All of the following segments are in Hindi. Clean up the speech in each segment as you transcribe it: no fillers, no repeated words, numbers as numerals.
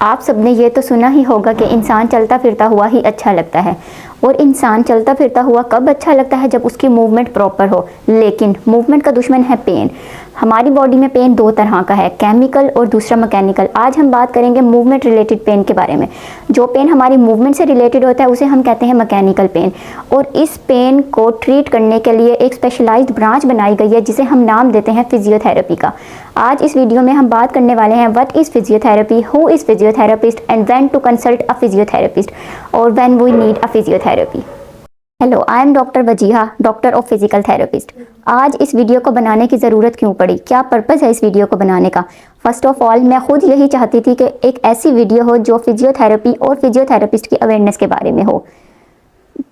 आप सबने ये तो सुना ही होगा कि इंसान चलता फिरता हुआ ही अच्छा लगता है। और इंसान चलता फिरता हुआ कब अच्छा लगता है? जब उसकी मूवमेंट प्रॉपर हो। लेकिन मूवमेंट का दुश्मन है पेन। हमारी बॉडी में पेन दो तरह का है, केमिकल और दूसरा मैकेनिकल। आज हम बात करेंगे मूवमेंट रिलेटेड पेन के बारे में। जो पेन हमारी मूवमेंट से रिलेटेड होता है उसे हम कहते हैं मैकेनिकल पेन। और इस पेन को ट्रीट करने के लिए एक स्पेशलाइज्ड ब्रांच बनाई गई है जिसे हम नाम देते हैं फिजियोथेरेपी का। आज इस वीडियो में हम बात करने वाले हैं what is physiotherapy, who is physiotherapist and when to consult a physiotherapist और when we need a physiotherapy. Hello, I am doctor Wajiha, doctor of physical therapist. आज इस वीडियो को बनाने की ज़रूरत क्यों पड़ी, क्या पर्पज़ है इस वीडियो को बनाने का? फर्स्ट ऑफ ऑल मैं खुद यही चाहती थी कि एक ऐसी वीडियो हो जो फिजियोथेरेपी और फिजियोथेरेपिस्ट की अवेयरनेस के बारे में हो।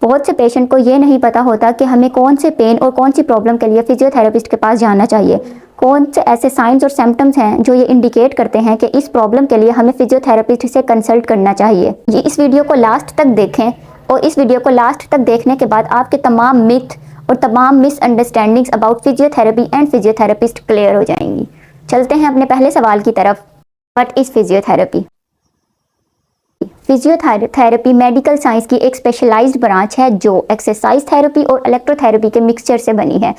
बहुत से पेशेंट को ये नहीं पता होता कि हमें कौन से पेन और कौन सी प्रॉब्लम के लिए फिजियोथेरेपिस्ट के पास जाना चाहिए। कौन से ऐसे साइंस और सिम्टम्स हैं जो ये इंडिकेट करते हैं कि इस प्रॉब्लम के लिए हमें फिजियोथेरेपिस्ट से कंसल्ट करना चाहिए। ये इस वीडियो को लास्ट तक देखें और इस वीडियो को लास्ट तक देखने के बाद आपके तमाम मिथ और तमाम misunderstandings about physiotherapy and physiotherapist clear हो जाएंगी। चलते हैं अपने पहले सवाल की तरफ। What is physiotherapy? Physiotherapy medical science की एक स्पेशलाइज्ड ब्रांच है जो एक्सरसाइज थेरेपी और इलेक्ट्रोथेरेपी के मिक्सचर से बनी है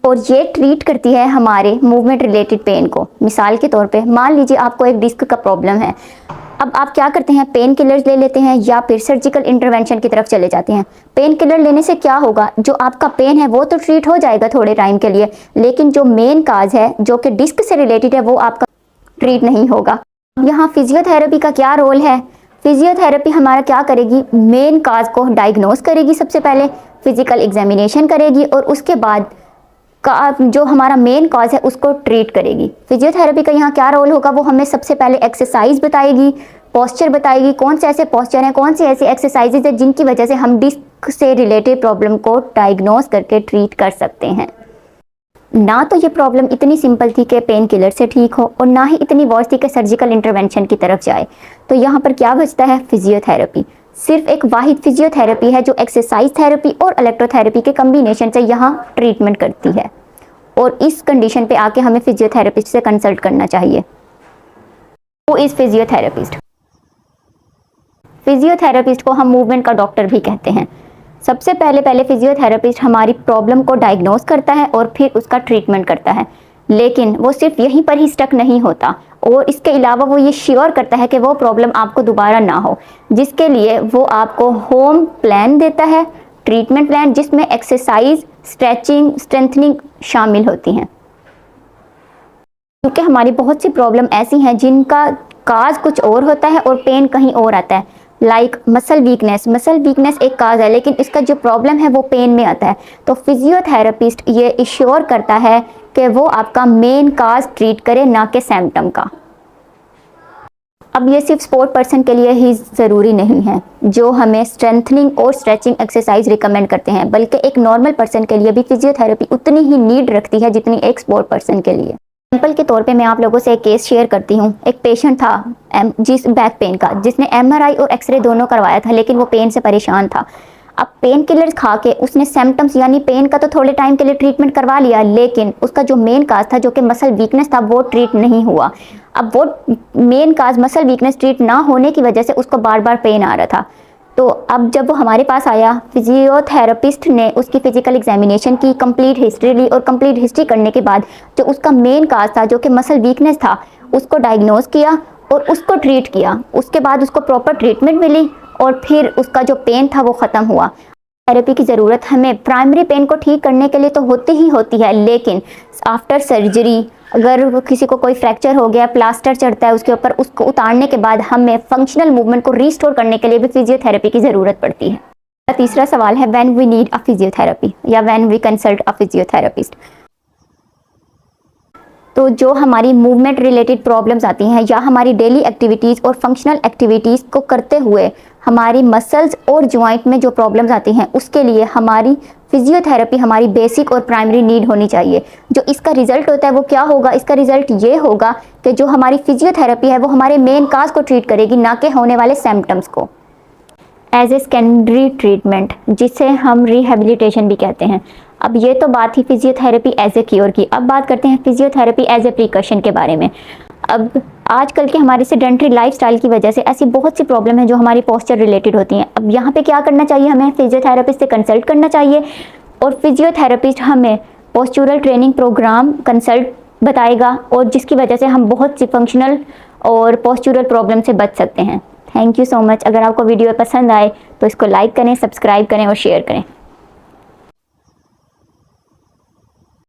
और ये ट्रीट करती है हमारे मूवमेंट रिलेटेड पेन को। मिसाल के तौर पे मान लीजिए आपको एक डिस्क का प्रॉब्लम है। अब आप क्या करते हैं, पेन किलर्स ले लेते हैं या फिर सर्जिकल इंटरवेंशन की तरफ चले जाते हैं। पेन किलर लेने से क्या होगा, जो आपका पेन है वो तो ट्रीट हो जाएगा थोड़े टाइम के लिए, लेकिन जो मेन काज है जो कि डिस्क से रिलेटेड है वो आपका ट्रीट नहीं होगा। यहाँ फिजियोथेरेपी का क्या रोल है? फिजियोथेरेपी हमारा क्या करेगी, मेन काज को डायग्नोस करेगी, सबसे पहले फिजिकल एग्जामिनेशन करेगी और उसके बाद का जो हमारा मेन कॉज है उसको ट्रीट करेगी। फिजियोथेरेपी का यहाँ क्या रोल होगा, वो हमें सबसे पहले एक्सरसाइज बताएगी, पोस्चर बताएगी, कौन से ऐसे पोस्चर हैं, कौन सी ऐसी एक्सरसाइजेज है जिनकी वजह से हम डिस्क से रिलेटेड प्रॉब्लम को डायग्नोस करके ट्रीट कर सकते हैं। ना तो ये प्रॉब्लम इतनी सिंपल थी कि पेन किलर से ठीक हो और ना ही इतनी वर्स थी कि सर्जिकल इंटरवेंशन की तरफ जाए। तो यहाँ पर क्या बचता है, फिजियोथेरेपी। सिर्फ एक वाहिद फिजियोथेरेपी है जो एक्सरसाइज थेरेपी और इलेक्ट्रोथेरेपी के कम्बिनेशन से यहाँ ट्रीटमेंट करती है और इस कंडीशन पे आके हमें फिजियोथेरेपिस्ट से कंसल्ट करना चाहिए। Who is physiotherapist? फिजियोथेरेपिस्ट को हम मूवमेंट का डॉक्टर भी कहते हैं। सबसे पहले फिजियोथेरेपिस्ट हमारी प्रॉब्लम को डायग्नोस करता है और फिर उसका ट्रीटमेंट करता है, लेकिन वो सिर्फ यहीं पर ही स्टक नहीं होता और इसके अलावा वो ये श्योर करता है कि वो प्रॉब्लम आपको दोबारा ना हो, जिसके लिए वो आपको होम प्लान देता है, ट्रीटमेंट प्लान, जिसमें एक्सरसाइज, स्ट्रेचिंग, स्ट्रेंथनिंग शामिल होती हैं। क्योंकि हमारी बहुत सी प्रॉब्लम ऐसी हैं जिनका काज कुछ और होता है और पेन कहीं और आता है। लाइक मसल वीकनेस एक काज है, लेकिन इसका जो प्रॉब्लम है वो पेन में आता है। तो फिजियोथेरेपिस्ट ये इंश्योर करता है कि वो आपका मेन काज ट्रीट करे, ना कि सिम्टम का। अब ये सिर्फ स्पोर्ट पर्सन के लिए ही ज़रूरी नहीं है जो हमें स्ट्रेंथनिंग और स्ट्रेचिंग एक्सरसाइज रिकमेंड करते हैं, बल्कि एक नॉर्मल पर्सन के लिए भी फिजियोथेरेपी उतनी ही नीड रखती है जितनी एक स्पोर्ट पर्सन के लिए। एग्जाम्पल के तौर पे मैं आप लोगों से एक केस शेयर करती हूँ। एक पेशेंट था जिस बैक पेन का, जिसने MRI और एक्सरे दोनों करवाया था, लेकिन वो पेन से परेशान था। अब पेन किलर्स खा के उसने सिम्टम्स यानी पेन का तो थोड़े टाइम के लिए ट्रीटमेंट करवा लिया, लेकिन उसका जो मेन काज था जो कि मसल वीकनेस था वो ट्रीट नहीं हुआ। अब वो मेन काज मसल वीकनेस ट्रीट ना होने की वजह से उसको बार बार पेन आ रहा था। तो अब जब वो हमारे पास आया, फिजियोथेरेपिस्ट ने उसकी फिजिकल एग्जामिनेशन की, कंप्लीट हिस्ट्री ली और कंप्लीट हिस्ट्री करने के बाद जो उसका मेन काज था जो कि मसल वीकनेस था उसको डायग्नोस किया और उसको ट्रीट किया। उसके बाद उसको प्रॉपर ट्रीटमेंट मिली और फिर उसका जो पेन था वो ख़त्म हुआ। थेरेपी की ज़रूरत हमें प्राइमरी पेन को ठीक करने के लिए तो होती ही होती है, लेकिन आफ्टर सर्जरी अगर किसी को कोई फ्रैक्चर हो गया, प्लास्टर चढ़ता है उसके ऊपर, उसको उतारने के बाद हमें फंक्शनल मूवमेंट को रीस्टोर करने के लिए भी फिजियोथेरेपी की ज़रूरत पड़ती है। तीसरा सवाल है when we need a physiotherapy या when we consult a physiotherapist. तो जो हमारी मूवमेंट रिलेटेड प्रॉब्लम्स आती हैं या हमारी डेली एक्टिविटीज़ और फंक्शनल एक्टिविटीज़ को करते हुए हमारी मसल्स और जॉइंट में जो प्रॉब्लम्स आती हैं, उसके लिए हमारी फिजियोथेरेपी हमारी बेसिक और प्राइमरी नीड होनी चाहिए। जो इसका रिजल्ट होता है वो क्या होगा, इसका रिजल्ट ये होगा कि जो हमारी फिजियोथेरेपी है वो हमारे मेन काज को ट्रीट करेगी, ना कि होने वाले सिम्टम्स को। एज ए सेकेंडरी ट्रीटमेंट, जिसे हम रिहेबिलिटेशन भी कहते हैं। अब ये तो बात थी फिजियोथेरेपी एज ए क्योर की। अब बात करते हैं फिजियोथेरेपी एज ए प्रिकॉशन के बारे में। अब आजकल के हमारे सेडेंटरी लाइफस्टाइल की वजह से ऐसी बहुत सी प्रॉब्लम है जो हमारी पोस्चर रिलेटेड होती हैं। अब यहाँ पे क्या करना चाहिए, हमें फिजियोथेरेपिस्ट से कंसल्ट करना चाहिए और फिजियोथेरेपिस्ट हमें पोस्चरल ट्रेनिंग प्रोग्राम कंसल्ट बताएगा और जिसकी वजह से हम बहुत सी फंक्शनल और पोस्चरल प्रॉब्लम से बच सकते हैं। Thank you so much. अगर आपको वीडियो पसंद आए तो इसको लाइक करें, सब्सक्राइब करें और शेयर करें।